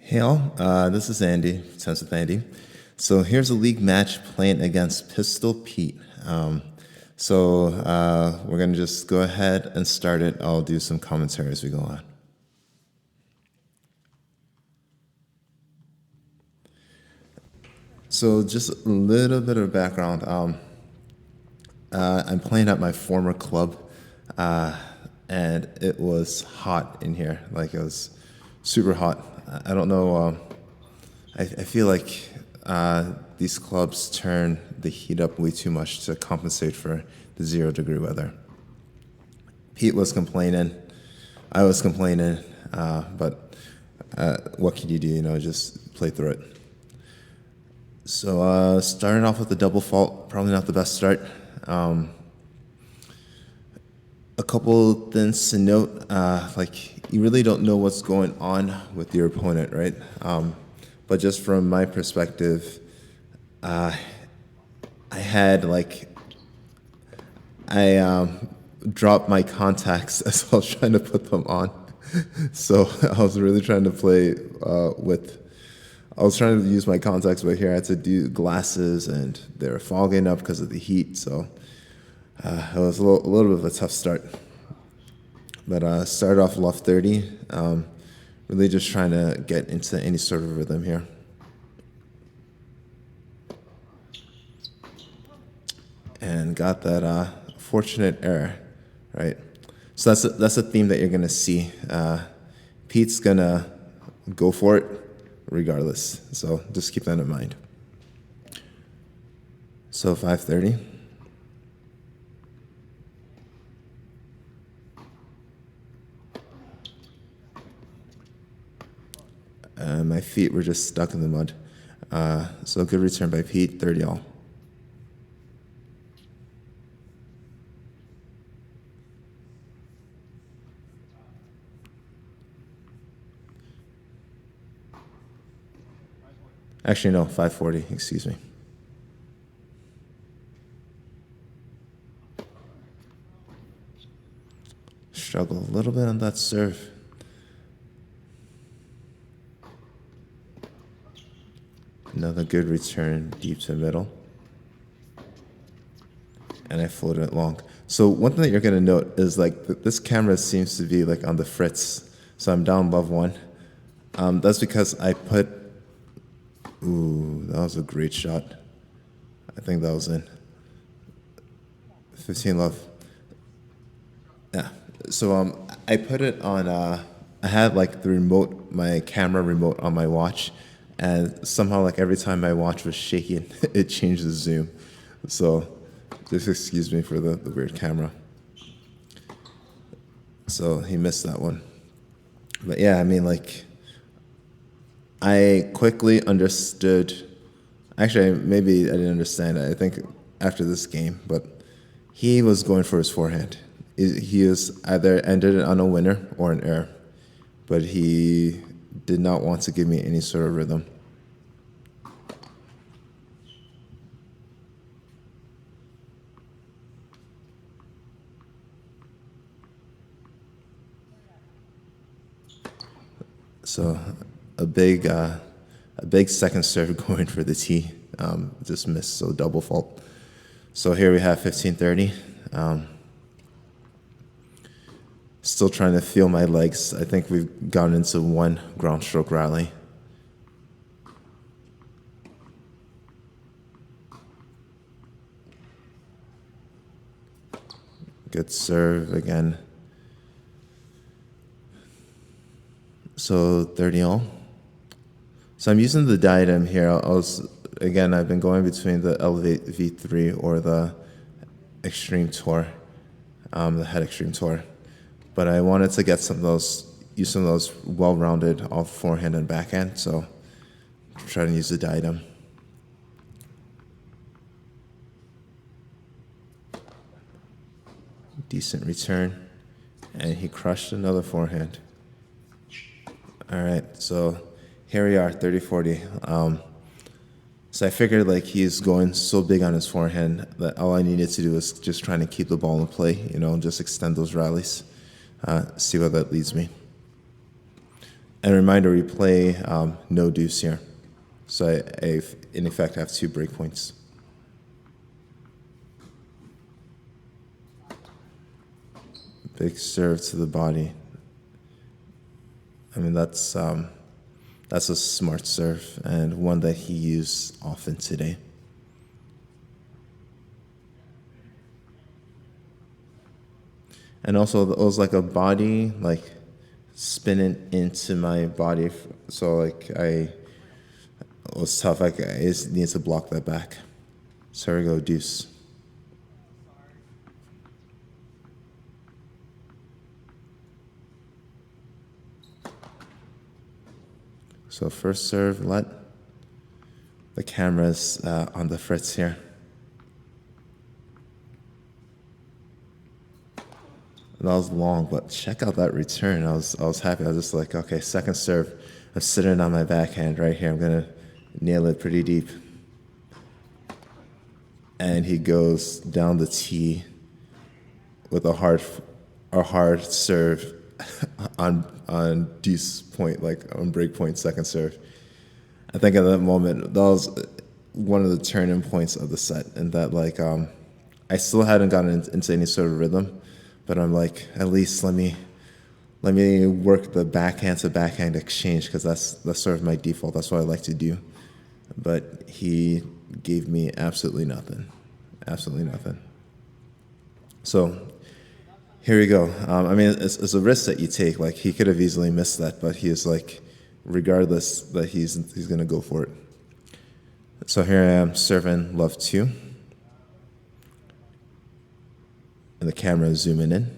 Hey all, this is Andy, Tense with Andy. So here's a league match playing against Pistol Pete. We're gonna just go ahead and start it. I'll do some commentary as we go on. So just a little bit of background. I'm playing at my former club, and it was hot in here. Like it was super hot. I don't know. I feel like these clubs turn the heat up way too much to compensate for the 0-degree weather. Pete was complaining, I was complaining, but what can you do? You know, just play through it. So starting off with a double fault, probably not the best start. A couple things to note, like you really don't know what's going on with your opponent, right? But just from my perspective, I dropped my contacts as I was trying to put them on. So I was really trying to play I was trying to use my contacts, but here I had to do glasses, and they were fogging up because of the heat. So it was a little bit of a tough start. But started off loft 30, really just trying to get into any sort of rhythm here. And got that fortunate error, right? So that's a theme that you're gonna see. Pete's gonna go for it regardless. So just keep that in mind. So 530. My feet were just stuck in the mud. So a good return by Pete, 30 all. Actually, no, 540, excuse me. Struggle a little bit on that serve. Another good return deep to middle. And I floated it long. So one thing that you're gonna note is like this camera seems to be like on the fritz. So I'm down above one. That's because I put, ooh, that was a great shot. I think that was in. 15 love. Yeah. So I put it on, I had like the remote, my camera remote on my watch, and somehow like every time my watch was shaking, it changed the zoom. So just excuse me for the weird camera. So he missed that one. But yeah, I mean, like, I quickly understood. Actually, maybe I didn't understand it. I think after this game, but he was going for his forehand. He is either ended it on a winner or an error, but he did not want to give me any sort of rhythm. So a big second serve going for the tee, just missed, so double fault. So here we have 1530. Still trying to feel my legs. I think we've gone into one ground stroke rally. Good serve again. So 30 all. So I'm using the Diadem here. I've been going between the Elevate V3 or the Extreme Tour, the Head Extreme Tour. But I wanted to get use some of those well-rounded off forehand and backhand, so I'm trying to use the Diadem. Decent return, and he crushed another forehand. All right, so here we are, 30-40. So I figured like he's going so big on his forehand that all I needed to do was just trying to keep the ball in play, you know, just extend those rallies, see where that leads me. And reminder, we play no deuce here. So in effect, I have 2 break points. Big serve to the body. I mean, that's a smart serve and one that he used often today. And also, it was like a body, like spinning into my body. So, like, it was tough. I just need to block that back. So, here we go, deuce. So, first serve, let the cameras on the fritz here. That was long, but check out that return. I was happy. I was just like, okay, second serve. I'm sitting on my backhand right here. I'm gonna nail it pretty deep. And he goes down the tee with a hard serve on deuce point, like on break point, second serve. I think at that moment, that was one of the turning points of the set, and that like I still hadn't gotten into any sort of rhythm. But I'm like, at least let me work the backhand to backhand exchange, because that's sort of my default. That's what I like to do. But he gave me absolutely nothing. So here we go. I mean, it's a risk that you take. Like, he could have easily missed that, but he is like, regardless, that he's gonna go for it. So here I am serving love 2. And the camera is zooming in.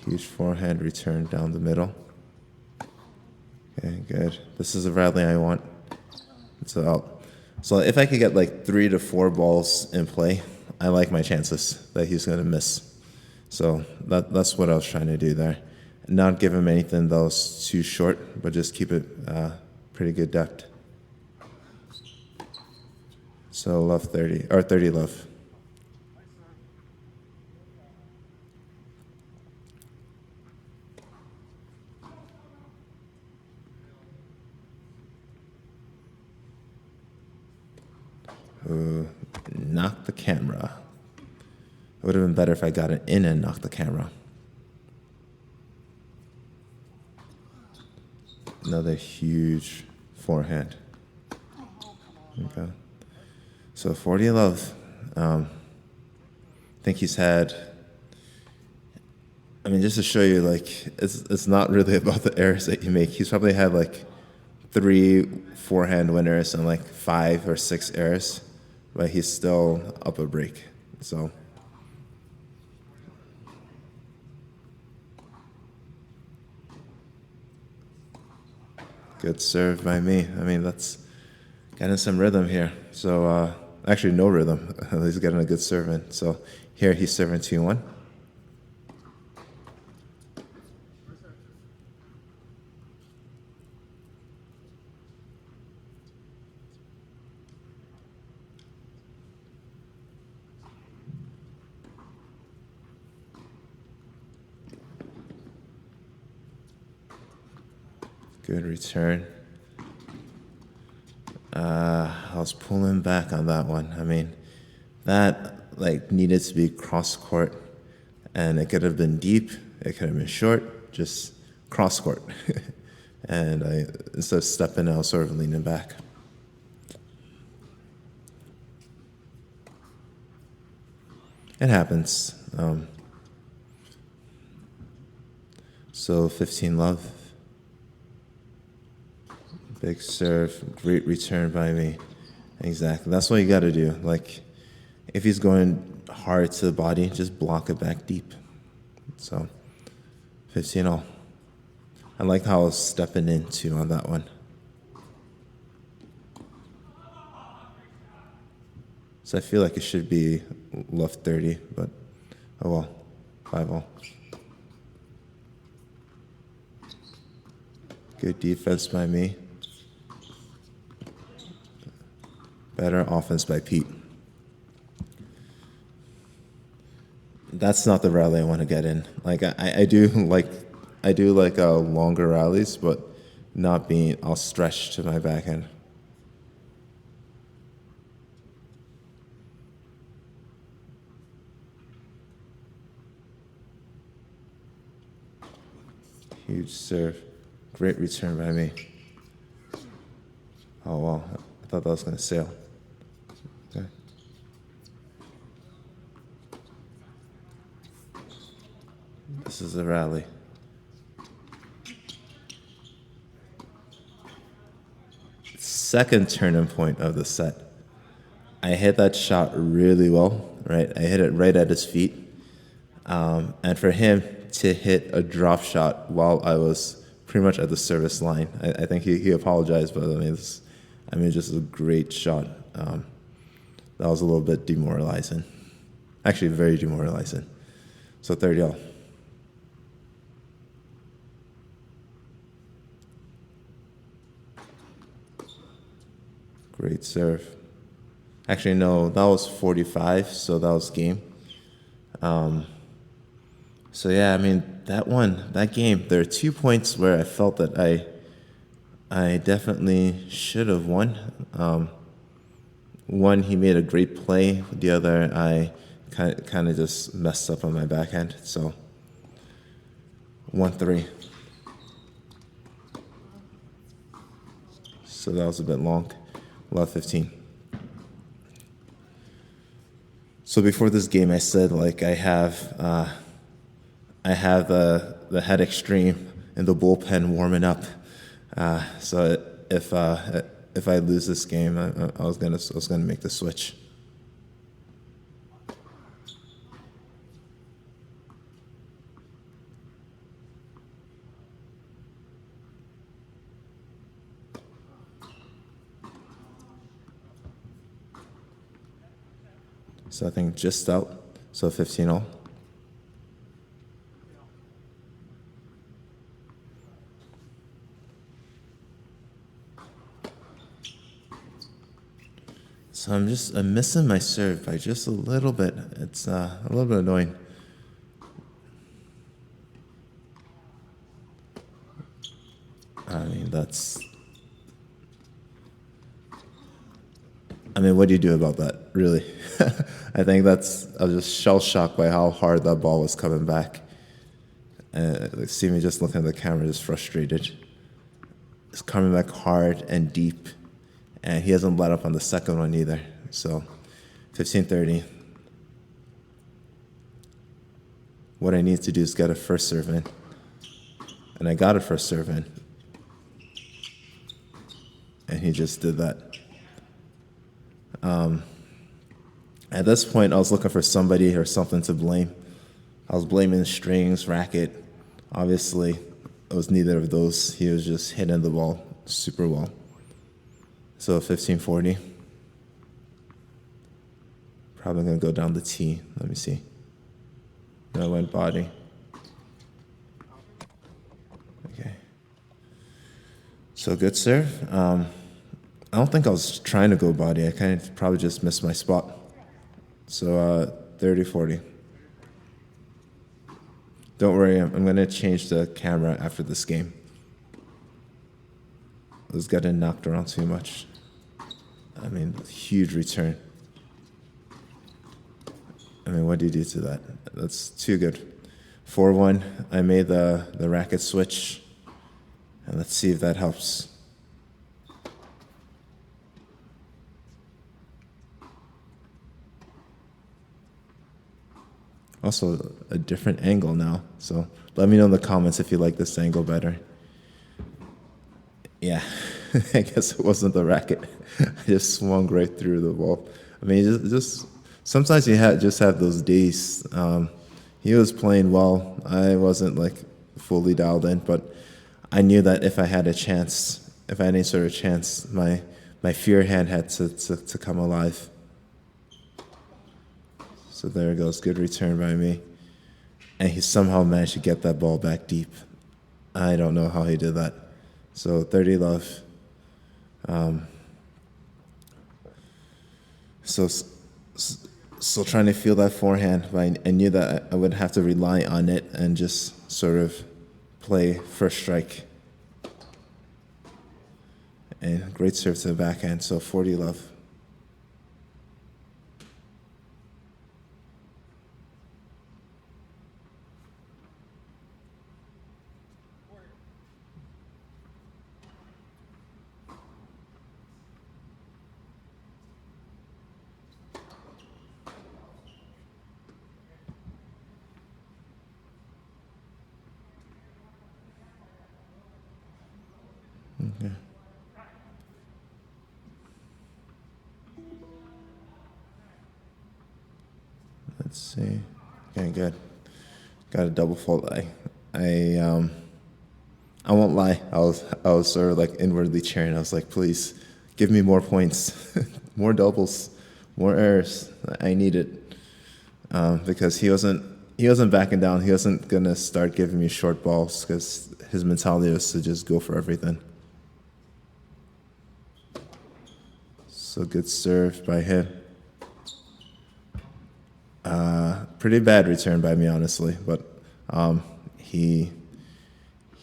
Huge forehand return down the middle. Okay, good. This is the rally I want. So if I could get like 3 to 4 balls in play, I like my chances that he's going to miss. So that's what I was trying to do there. Not give him anything that was too short, but just keep it pretty good depth. So love 30, or 30 love. Knock the camera. It would have been better if I got it in and knocked the camera. Another huge forehand. Okay. So 40 love. I think he's had, I mean, just to show you, like, it's not really about the errors that you make. He's probably had like 3 forehand winners and like 5 or 6 errors, but he's still up a break. So good serve by me. I mean, that's getting some rhythm here. So actually no rhythm. He's getting a good serve in. So here he's serving 2-1. Good return. I was pulling back on that one. I mean, that like needed to be cross court, and it could have been deep. It could have been short. Just cross court. And instead of stepping, I was sort of leaning back. It happens. So 15 love. Big serve, great return by me. Exactly. That's what you got to do. Like, if he's going hard to the body, just block it back deep. So, 15 all. I like how I was stepping in too on that one. So I feel like it should be left 30, but oh well. 5-all. Good defense by me. Better offense by Pete. That's not the rally I want to get in. Like I do like longer rallies, but not being all stretched to my backhand. Huge serve. Great return by me. Oh, wow. I thought that was going to sail. Okay. This is a rally. Second turning point of the set. I hit that shot really well, right? I hit it right at his feet. And for him to hit a drop shot while I was pretty much at the service line, I think he apologized, but I mean, just a great shot. That was a little bit demoralizing. Actually, very demoralizing. So 30-all. Great serve. Actually, no, that was 45, so that was game. So yeah, I mean, that game, there are 2 points where I felt that I definitely should have won. One, he made a great play. The other, I kind of just messed up on my backhand. So 1-3. So that was a bit long. Love 15. So before this game, I said like I have the head extreme in the bullpen warming up. So if I lose this game, I was gonna make the switch. So I think just out. So 15-all. So I'm missing my serve by just a little bit. It's a little bit annoying. I mean, what do you do about that, really? I was just shell-shocked by how hard that ball was coming back. See me just looking at the camera, just frustrated. It's coming back hard and deep, and he hasn't let up on the second one either. So 15-30. What I need to do is get a first serve in. And I got a first serve in. And he just did that. At this point, I was looking for somebody or something to blame. I was blaming the strings, racket. Obviously, it was neither of those. He was just hitting the ball super well. So 15-40. Probably going to go down the tee. Let me see. I went body. Okay. So good serve. I don't think I was trying to go body. I kind of probably just missed my spot. So 30-40. Don't worry, I'm going to change the camera after this game. I was getting knocked around too much. I mean, huge return. I mean, what do you do to that? That's too good. 4-1, I made the racket switch. And let's see if that helps. Also, a different angle now. So let me know in the comments if you like this angle better. Yeah, I guess it wasn't the racket. I just swung right through the ball. I mean, just sometimes you just have those days. He was playing well. I wasn't like fully dialed in, but I knew that if I had a chance, if I had any sort of chance, my fear hand had to come alive. So there it goes. Good return by me. and he somehow managed to get that ball back deep. I don't know how he did that. So 30 love. So still trying to feel that forehand, but I knew that I would have to rely on it and just sort of play first strike. And great serve to the backhand, so 40 love. Okay. Let's see. Okay, good. Got a double fault. I won't lie. I was sort of like inwardly cheering. I was like, please give me more points, more doubles, more errors. I need it because he wasn't backing down. He wasn't gonna start giving me short balls because his mentality was to just go for everything. So good serve by him. Pretty bad return by me, honestly, but he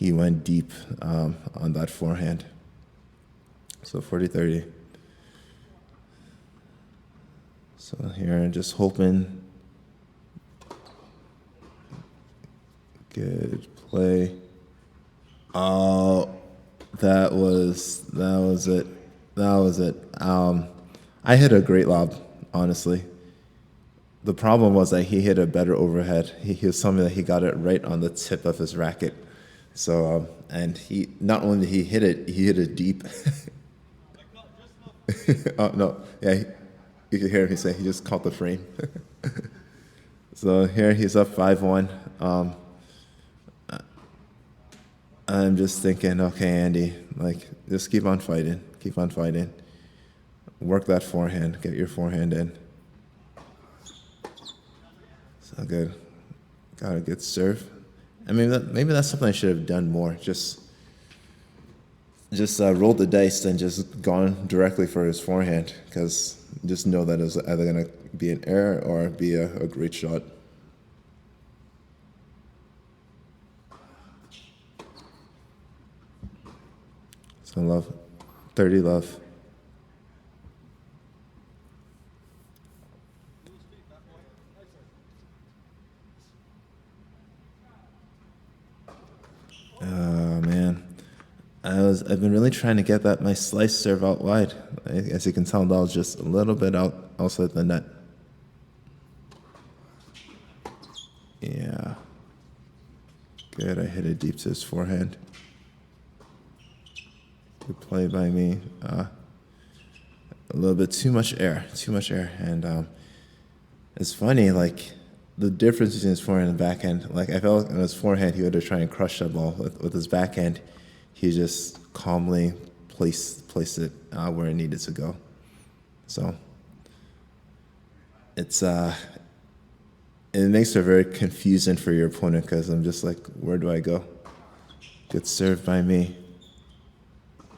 went deep on that forehand. So 40-30. So here, just hoping. Good play. Oh, that was it. That was it. I hit a great lob, honestly. The problem was that he hit a better overhead. He was telling me that he got it right on the tip of his racket. So, and he not only did he hit it deep. Oh no, yeah, you could hear him say he just caught the frame. So here he's up 5-1. I'm just thinking, okay, Andy, like just keep on fighting, work that forehand, get your forehand in. So good, got a good serve. I mean, maybe that's something I should have done more. Just rolled the dice and just gone directly for his forehand, because just know that it was either gonna be an error or be a great shot. So love, 30 love. Oh man, I've been really trying to get my slice serve out wide. As you can tell, that was just a little bit outside the net. Yeah, good. I hit it deep to his forehand. Good play by me. A little bit too much air, and it's funny, like the difference between his forehand and backhand. Like I felt like on his forehand, he would have tried and crush that ball. With his backhand, he just calmly placed it where it needed to go. So it makes it very confusing for your opponent, because I'm just like, where do I go? Good serve by me.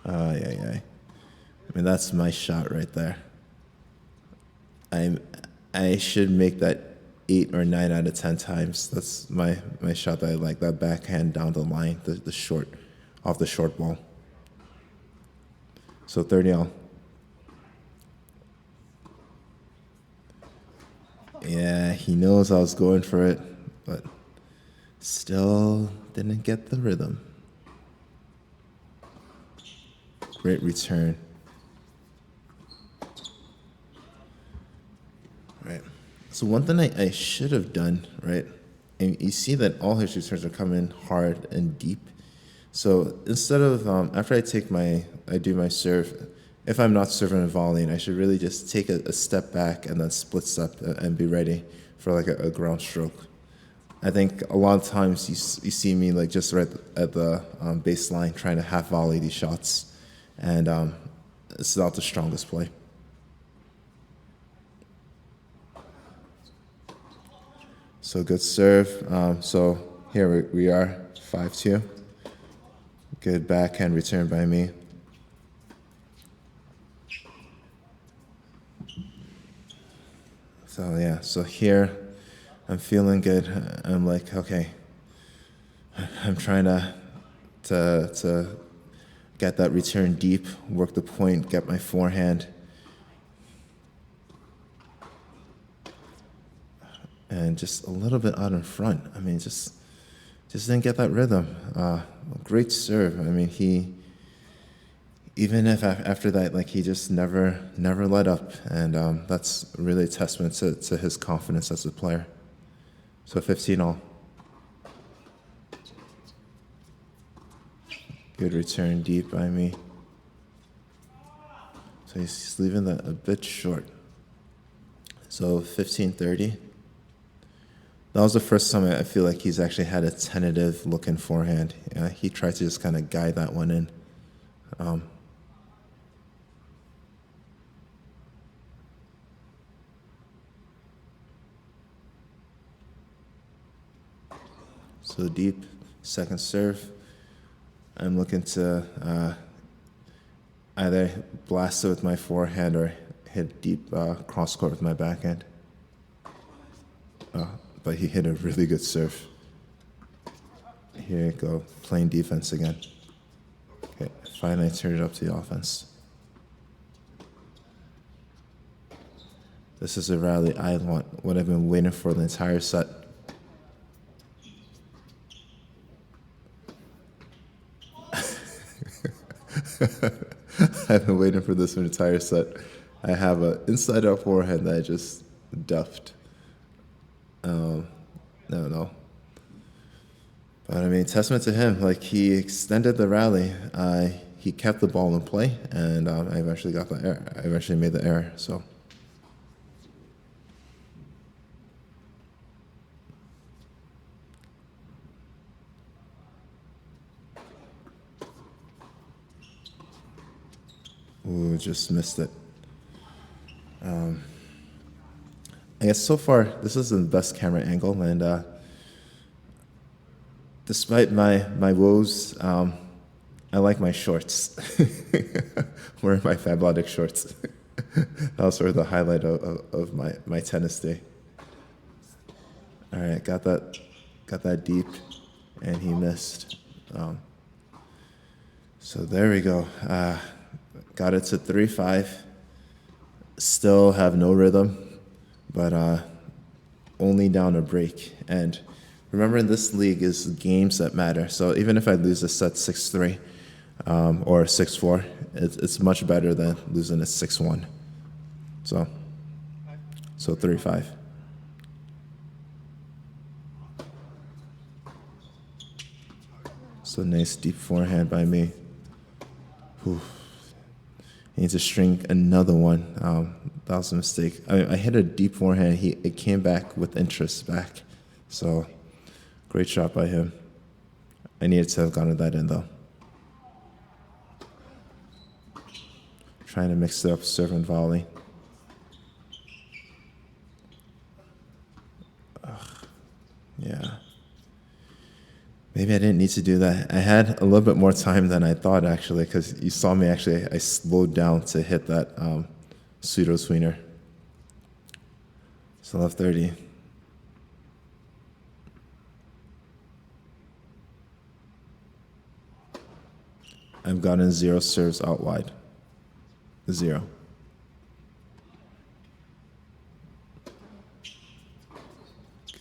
Yeah. I mean, that's my shot right there. I should make that 8 or 9 out of 10 times. That's my shot that I like. That backhand down the line, the short, off the short ball. So 30 all. Yeah, he knows I was going for it, but still didn't get the rhythm. Great return. Right. So one thing I should have done, right? And you see that all his returns are coming hard and deep. So instead of after I do my serve, if I'm not serving and volleying, I should really just take a step back and then split step and be ready for like a ground stroke. I think a lot of times you see me like just right at the baseline trying to half volley these shots, and it's not the strongest play. So good serve. So here we are, 5-2. Good backhand return by me. So yeah, so here I'm feeling good. I'm like, okay, I'm trying to get that return deep, work the point, get my forehand. And just a little bit out in front. I mean, just didn't get that rhythm. Great serve. I mean, even if after that, like he just never let up, and that's really a testament to his confidence as a player. So 15 all. Good return deep by me. So he's leaving that a bit short. So 15-30. That was the first time I feel like he's actually had a tentative looking forehand. He tried to just kind of guide that one in. So deep, second serve. I'm looking to either blast it with my forehand or hit deep cross court with my backhand. But he hit a really good serve. Here you go, playing defense again. Okay, finally turn it up to the offense. This is a rally I want, what I've been waiting for the entire set. I've been waiting for this entire set. I have an inside-out forehand that I just duffed. No. But I mean, testament to him. Like, he extended the rally. He kept the ball in play, and I eventually got the error. I eventually made the error, so. Ooh, just missed it. I guess so far, this is the best camera angle, and despite my woes, I like my shorts. Wearing my Fablodic shorts. That was sort of the highlight of my tennis day. All right, got that deep, and he missed. So there we go. Got it to 3-5. Still have no rhythm, but only down a break. And remember, in this league is games that matter. So even if I lose a set 6-3 or 6-4, it's much better than losing a 6-1. So 3-5. So nice deep forehand by me. Whew. He needs to string another one. That was a mistake. I hit a deep forehand. It came back with interest back. So great shot by him. I needed to have gotten that in, though. Trying to mix it up, serve and volley. Yeah. Maybe I didn't need to do that. I had a little bit more time than I thought, actually, because you saw me actually, I slowed down to hit that pseudo tweener. So left 30. I've gotten 0 serves out wide. 0.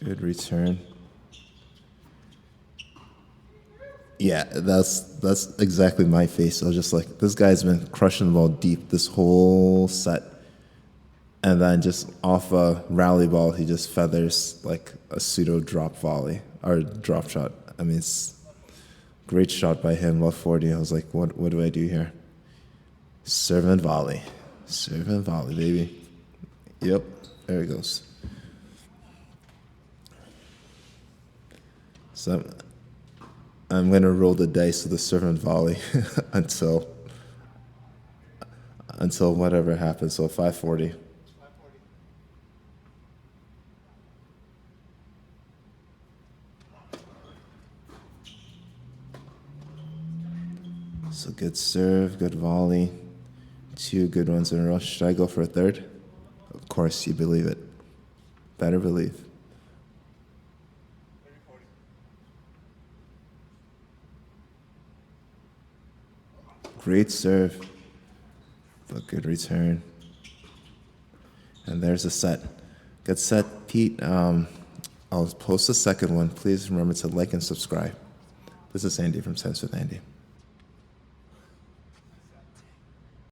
Good return. Yeah, that's exactly my face. I was just like, this guy's been crushing the ball deep this whole set. And then just off a rally ball, he just feathers like a pseudo drop volley or drop shot. I mean, it's great shot by him, left 40. I was like, what do I do here? Serve and volley. Serve and volley, baby. Yep, there it goes. So I'm going to roll the dice with the serve and volley until whatever happens. So 540. So good serve, good volley. 2 good ones in a row. Should I go for a third? Of course, you believe it. Better believe. Great serve, but good return. And there's a set. Good set, Pete. I'll post the second one. Please remember to like and subscribe. This is Andy from Sense with Andy.